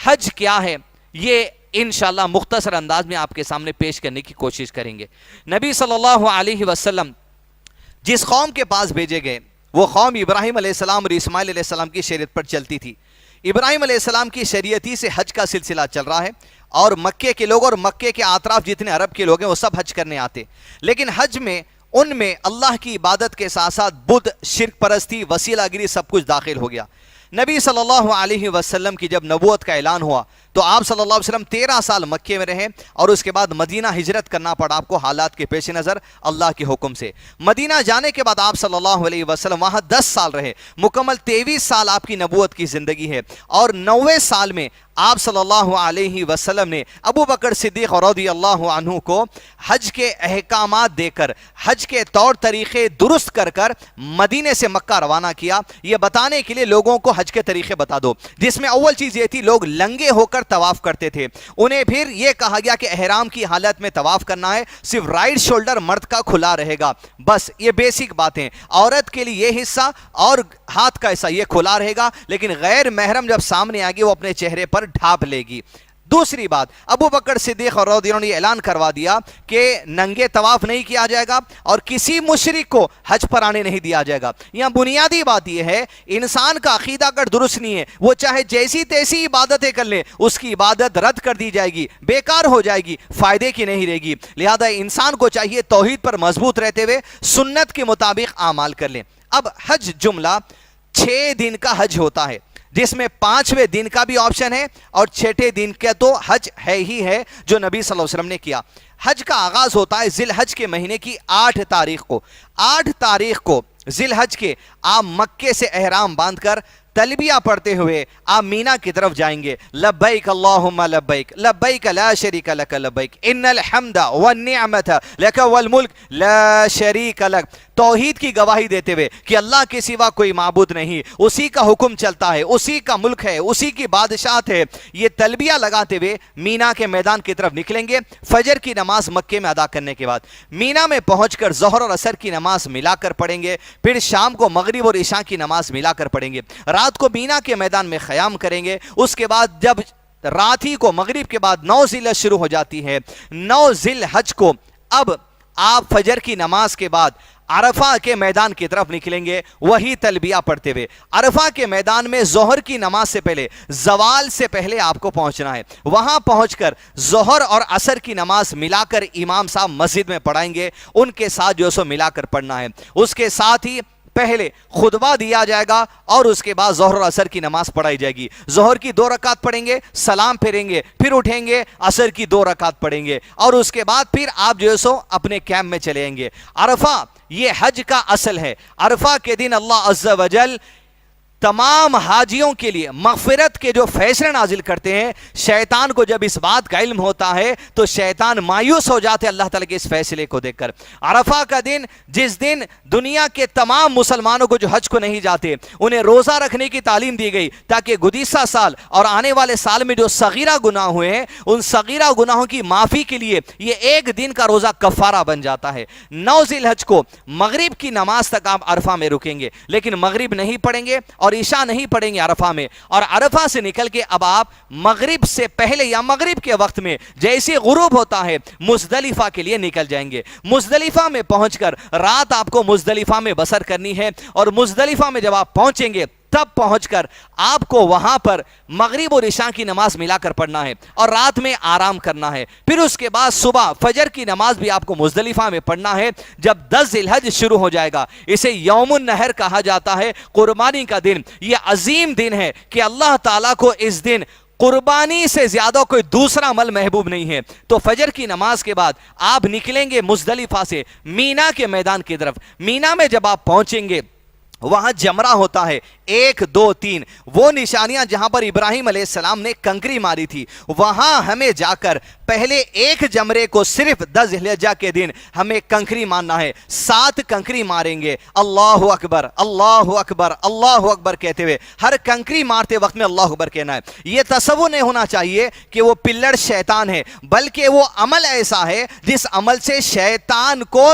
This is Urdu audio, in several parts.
حج کیا ہے یہ انشاءاللہ مختصر انداز میں آپ کے سامنے پیش کرنے کی کوشش کریں گے۔ نبی صلی اللہ علیہ وسلم جس قوم کے پاس بھیجے گئے وہ قوم ابراہیم علیہ السلام اور اسماعیل علیہ السلام کی شریعت پر چلتی تھی۔ ابراہیم علیہ السلام کی شریعت ہی سے حج کا سلسلہ چل رہا ہے، اور مکے کے لوگ اور مکے کے اطراف جتنے عرب کے لوگ ہیں وہ سب حج کرنے آتے، لیکن حج میں ان میں اللہ کی عبادت کے ساتھ ساتھ بدھ، شرک پرستی، وسیلہ گری سب کچھ داخل ہو گیا۔ نبی صلی اللہ علیہ وسلم کی جب نبوت کا اعلان ہوا تو آپ صلی اللہ علیہ وسلم 13 سال مکے میں رہے، اور اس کے بعد مدینہ ہجرت کرنا پڑا آپ کو حالات کے پیش نظر اللہ کے حکم سے۔ مدینہ جانے کے بعد آپ صلی اللہ علیہ وسلم وہاں 10 سال رہے، مکمل 23 سال آپ کی نبوت کی زندگی ہے، اور 90 سال میں آپ صلی اللہ علیہ وسلم نے ابو بکر صدیق رضی اللہ عنہ کو حج کے احکامات دے کر، حج کے طور طریقے درست کر کر مدینے سے مکہ روانہ کیا، یہ بتانے کے لیے لوگوں کو حج کے طریقے بتا دو، جس میں اول چیز یہ تھی لوگ لنگے ہو کر طواف کرتے تھے۔ انہیں پھر یہ کہا گیا کہ احرام کی حالت میں طواف کرنا ہے، صرف رائٹ شولڈر مرد کا کھلا رہے گا، بس یہ بیسک باتیں۔ عورت کے لیے یہ حصہ اور ہاتھ کا حصہ یہ کھلا رہے گا، لیکن غیر محرم جب سامنے آئے گی وہ اپنے چہرے پر ڈھانپ لے گی۔ دوسری بات، ابو بکر صدیق رضی اللہ عنہ نے اعلان کروا دیا کہ ننگے طواف نہیں کیا جائے گا اور کسی مشرک کو حج پر آنے نہیں دیا جائے گا۔ یہاں بنیادی بات یہ ہے انسان کا عقیدہ اگر درست نہیں ہے وہ چاہے جیسی تیسی عبادتیں کر لے، اس کی عبادت رد کر دی جائے گی، بیکار ہو جائے گی، فائدے کی نہیں رہے گی۔ لہذا انسان کو چاہیے توحید پر مضبوط رہتے ہوئے سنت کے مطابق اعمال کر لیں۔ اب حج جملہ 6 دن کا حج ہوتا ہے، جس میں 5ویں دن کا بھی آپشن ہے اور 6ٹھے دن کا تو حج ہے ہی ہے جو نبی صلی اللہ علیہ وسلم نے کیا۔ حج کا آغاز ہوتا ہے ذی الحج کے مہینے کی 8 تاریخ کو۔ 8 تاریخ کو ذی الحج کے آپ مکے سے احرام باندھ کر تلبیہ پڑھتے ہوئے آپ مینا کی طرف جائیں گے۔ لبیک اللہم لبیک لبیک لا شریک لک لبیک ان الحمد والنعمت لک والملک لا شریک لک، توحید کی گواہی دیتے ہوئے کہ اللہ کے سوا کوئی معبود نہیں، اسی کا حکم چلتا ہے، اسی کا ملک ہے، اسی کی بادشاہت ہے۔ یہ تلبیہ لگاتے ہوئے مینا کے میدان کی طرف نکلیں گے۔ فجر کی نماز مکے میں ادا کرنے کے بعد مینا میں پہنچ کر ظہر اور عصر کی نماز ملا کر پڑھیں گے، پھر شام کو مغرب اور عشاء کی نماز ملا کر پڑھیں گے، رات کو مینا کے میدان میں خیام کریں گے۔ اس کے بعد جب رات ہی کو مغرب کے بعد 9 ذی الحج شروع ہو جاتی ہے، 9 ذی الحج کو اب آپ فجر کی نماز کے بعد عرفہ کے میدان کی طرف نکلیں گے، وہی تلبیہ پڑھتے ہوئے۔ عرفہ کے میدان میں ظہر کی نماز سے پہلے، زوال سے پہلے آپ کو پہنچنا ہے۔ وہاں پہنچ کر ظہر اور عصر کی نماز ملا کر امام صاحب مسجد میں پڑھائیں گے، ان کے ساتھ جو سو ملا کر پڑھنا ہے۔ اس کے ساتھ ہی پہلے خطبہ دیا جائے گا اور اس کے بعد ظہر و عصر کی نماز پڑھائی جائے گی۔ ظہر کی 2 رکعت پڑھیں گے، سلام پھیریں گے، پھر اٹھیں گے، عصر کی 2 رکعت پڑھیں گے، اور اس کے بعد پھر آپ جو سو اپنے کیمپ میں چلے جائیں گے۔ عرفہ یہ حج کا اصل ہے۔ عرفہ کے دن اللہ عز و جل تمام حاجیوں کے لیے مغفرت کے جو فیصلے نازل کرتے ہیں، شیطان کو جب اس بات کا علم ہوتا ہے تو شیطان مایوس ہو جاتے ہیں اللہ تعالیٰ کے اس فیصلے کو دیکھ کر۔ عرفہ کا دن، جس دن دنیا کے تمام مسلمانوں کو جو حج کو نہیں جاتے انہیں روزہ رکھنے کی تعلیم دی گئی، تاکہ گزشتہ سال اور آنے والے سال میں جو صغیرہ گناہ ہوئے ہیں ان صغیرہ گناہوں کی معافی کے لیے یہ 1 دن کا روزہ کفارہ بن جاتا ہے۔ 9 ذی الحج کو مغرب کی نماز تک آپ عرفہ میں رکیں گے، لیکن مغرب نہیں پڑھیں گے اور عشاء نہیں پڑھیں گے عرفہ میں، اور عرفہ سے نکل کے اب آپ مغرب سے پہلے یا مغرب کے وقت میں جیسے غروب ہوتا ہے مزدلفہ کے لیے نکل جائیں گے۔ مزدلفہ میں پہنچ کر رات آپ کو مزدلفہ میں بسر کرنی ہے، اور مزدلفہ میں جب آپ پہنچیں گے تب پہنچ کر آپ کو وہاں پر مغرب اور عشاء کی نماز ملا کر پڑھنا ہے اور رات میں آرام کرنا ہے۔ پھر اس کے بعد صبح فجر کی نماز بھی آپ کو مزدلفہ میں پڑھنا ہے۔ جب 10 ذی الحج شروع ہو جائے گا، اسے یوم النحر کہا جاتا ہے، قربانی کا دن۔ یہ عظیم دن ہے کہ اللہ تعالیٰ کو اس دن قربانی سے زیادہ کوئی دوسرا عمل محبوب نہیں ہے۔ تو فجر کی نماز کے بعد آپ نکلیں گے مزدلفہ سے مینا کے میدان کی طرف۔ مینا میں جب آپ پہنچیں گے وہاں جمرہ ہوتا ہے 1 2 3، وہ نشانیاں جہاں پر ابراہیم علیہ السلام نے کنکری ماری تھی، وہاں ہمیں جا کر پہلے 1 جمرے کو صرف 10 ذی الحجہ کے دن ہمیں کنکری مارنا ہے۔ 7 کنکری ماریں گے، اللہ اکبر اللہ اکبر اللہ اکبر کہتے ہوئے، ہر کنکری مارتے وقت میں اللہ اکبر کہنا ہے۔ یہ تصور نہیں ہونا چاہیے کہ وہ پلڑ شیطان ہے، بلکہ وہ عمل ایسا ہے جس عمل سے شیطان کو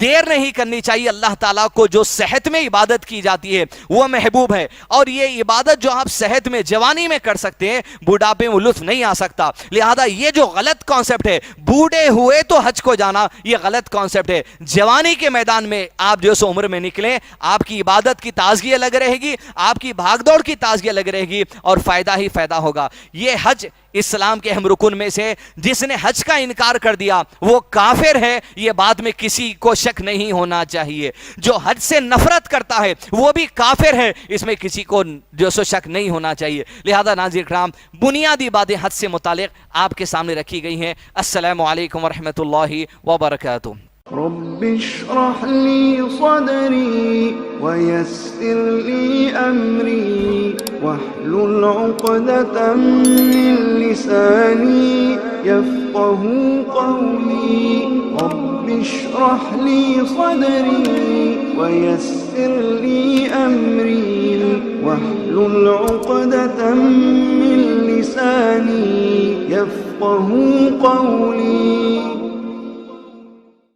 دیر نہیں کرنی چاہیے. اللہ تعالیٰ کو جو صحت میں عبادت کی جاتی ہے وہ محبوب ہے, اور یہ عبادت جو آپ صحت میں جوانی میں کر سکتے ہیں بوڑھاپے میں لطف نہیں آ سکتا. لہذا یہ جو غلط کانسیپٹ ہے بوڑھے ہوئے تو حج کو جانا, یہ غلط کانسیپٹ ہے. جوانی کے میدان میں آپ جو سو عمر میں نکلیں, آپ کی عبادت کی تازگی الگ رہے گی, آپ کی بھاگ دوڑ کی تازگی الگ رہے گی, اور فائدہ ہی فائدہ ہوگا. یہ حج اسلام کے اہم رکن میں سے, جس نے حج کا انکار کر دیا وہ کافر ہے, یہ بات میں کسی کو شک نہیں ہونا چاہیے. جو حج سے نفرت کرتا ہے وہ بھی کافر ہے, اس میں کسی کو جو سو شک نہیں ہونا چاہیے. لہذا ناظرین کرام, بنیادی باتیں حج سے متعلق آپ کے سامنے رکھی گئی ہیں. السلام علیکم ورحمۃ اللہ وبرکاتہ. رب اشرح لي صدري ويسر لي أمري واحلل عقدة من لساني يفقه قولي. رب اشرح لي صدري ويسر لي أمري واحلل عقدة من لساني يفقه قولي.